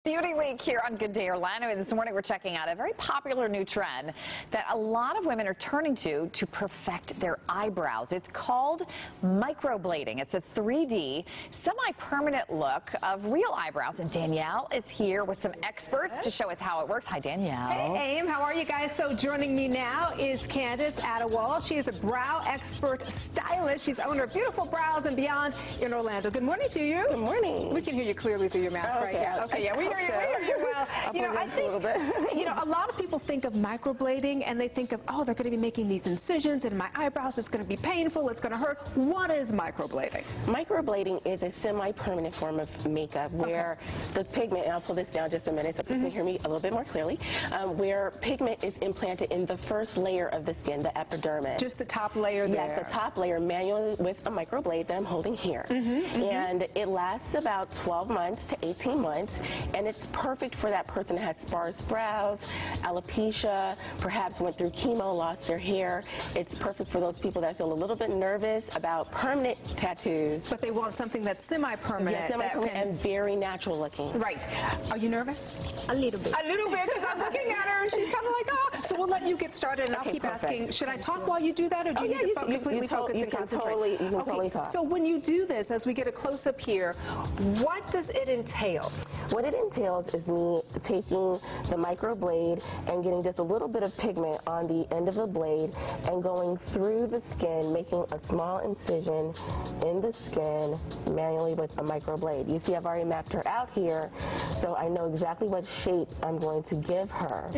Beauty Week here on Good Day Orlando, and this morning we're checking out a very popular new trend that a lot of women are turning to perfect their eyebrows. It's called microblading. It's a 3D, semi-permanent look of real eyebrows, and Danielle is here with some experts to show us how it works. Hi, Danielle. Hey, Aim. How are you guys? So joining me now is Candace Attawell. She is a brow expert stylist. She's owner of Beautiful Brows and Beyond in Orlando. Good morning to you. Good morning. We can hear you clearly through your mask right now. Okay, yeah, we hear you well. I think, a lot of people think of microblading and they think of, oh, they're going to be making these incisions in my eyebrows. It's going to be painful. It's going to hurt. What is microblading? Microblading is a semi-permanent form of makeup where the pigment, and I'll pull this down just a minute so people can hear me a little bit more clearly, where pigment is implanted in the first layer of the skin, the epidermis. Just the top layer there? Yes, the top layer, manually with a microblade that I'm holding here. And it lasts about 12 months to 18 months, and it's perfect for that person that has sparse brows, alopecia, perhaps went through chemo, lost their hair. It's perfect for those people that feel a little bit nervous about permanent tattoos. But they want something that's semi-permanent. Yes, semi-permanent and very natural looking. Right. Are you nervous? A little bit. A little bit, because I'm looking at her and she's kind of like, oh. So we'll let you get started, and I'll keep asking, should I talk while you do that, or do you need to completely focus and concentrate? You can totally talk. So when you do this, as we get a close-up here, what does it entail? What it entails is me taking the microblade and getting just a little bit of pigment on the end of the blade and going through the skin, making a small incision in the skin manually with a microblade. You see, I've already mapped her out here, so I know exactly what shape I'm going to give her.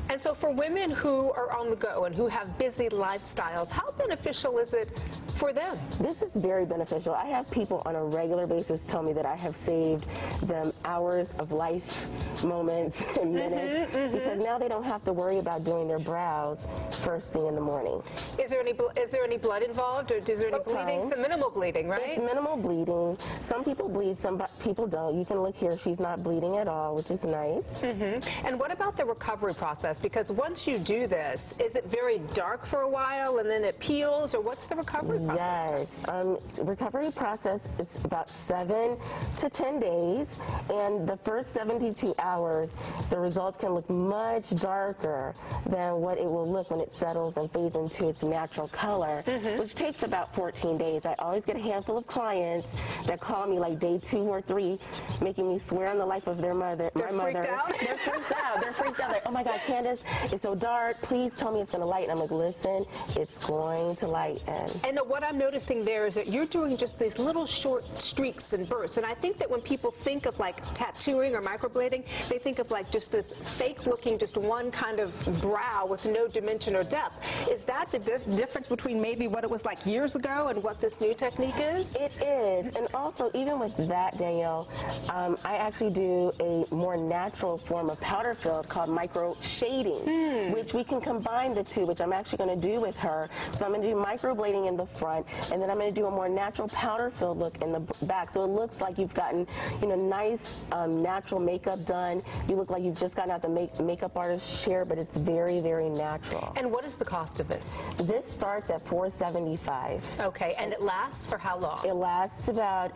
And so for women who are on the go and who have busy lifestyles, how beneficial is it for them? This is very beneficial. I have people on a regular basis tell me that I have saved them hours of life moments and minutes because now they don't have to worry about doing their brows first thing in the morning. Is there any blood involved, or is there any bleeding? It's minimal bleeding, right? It's minimal bleeding. Some people bleed, some people don't. You can look here, she's not bleeding at all, which is nice. And what about the recovery process? Because once you do this, is it very dark for a while and then it peels, or what's the recovery process? Yes, recovery process is about 7 to 10 days, and the first 72 hours, the results can look much darker than what it will look when it settles and fades into its natural color, which takes about 14 days. I always get a handful of clients that call me like day 2 or 3, making me swear on the life of their mother. They're freaked out? They're freaked out. They're freaked out. Like, oh my God, Candace, it's so dark. Please tell me it's going to lighten. I'm like, listen, it's going to lighten. And what I'm noticing there is that you're doing just these little short streaks and bursts. And I think that when people think of like tattooing or microblading, they think of like just this fake looking, just one kind of brow with no dimension or depth. Is that the difference between maybe what it was like years ago and what this new technique is? It is. And also, even with that, Danielle, I actually do a more natural form of powder fill called micro shading, which we can combine the two, which I'm actually going to do with her. So I'm going to do microblading in the front, and then I'm going to do a more natural powder fill look in the back. So it looks like you've gotten, nice natural makeup done. You look like you've just gotten out the makeup artist's chair, but it's very, very natural. And what is the cost of this? This starts at $475. Okay, and it lasts for how long? It lasts about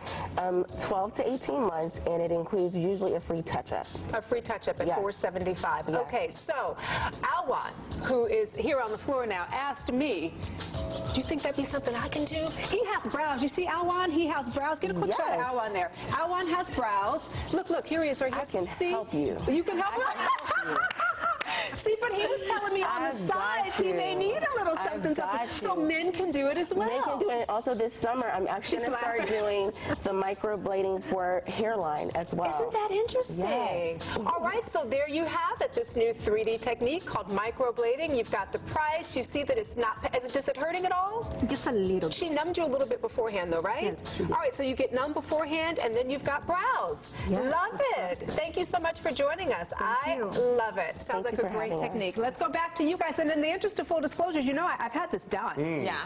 12 to 18 months, and it includes usually a free touch-up. A free touch-up at $475. Yes. Okay, so Alwan, who is here on the floor now, asked me, do you think that'd be something I can do? He has brows. You see Alwan? He has brows. Get a quick shot of Alwan there. Alwan has brows. Look, here he is right here. I can help you. You can help him? See, but he was telling me on the side he may need a little something. So men can do it as well. Men can do it. Also this summer, I'm actually going to start doing the microblading for hairline as well. Isn't that interesting? Yes. All right, so there you have it, this new 3D technique called microblading. You've got the price. You see that it's not, is it hurting at all? Just a little bit. She numbed you a little bit beforehand though, right? Yes, she did. All right, so you get numb beforehand, and then you've got brows. Yes, love it. Thank you so much for joining us. I love it. Sounds like a great technique. Let's go back to you guys. And in the interest of full disclosure, I've had this done. Yeah.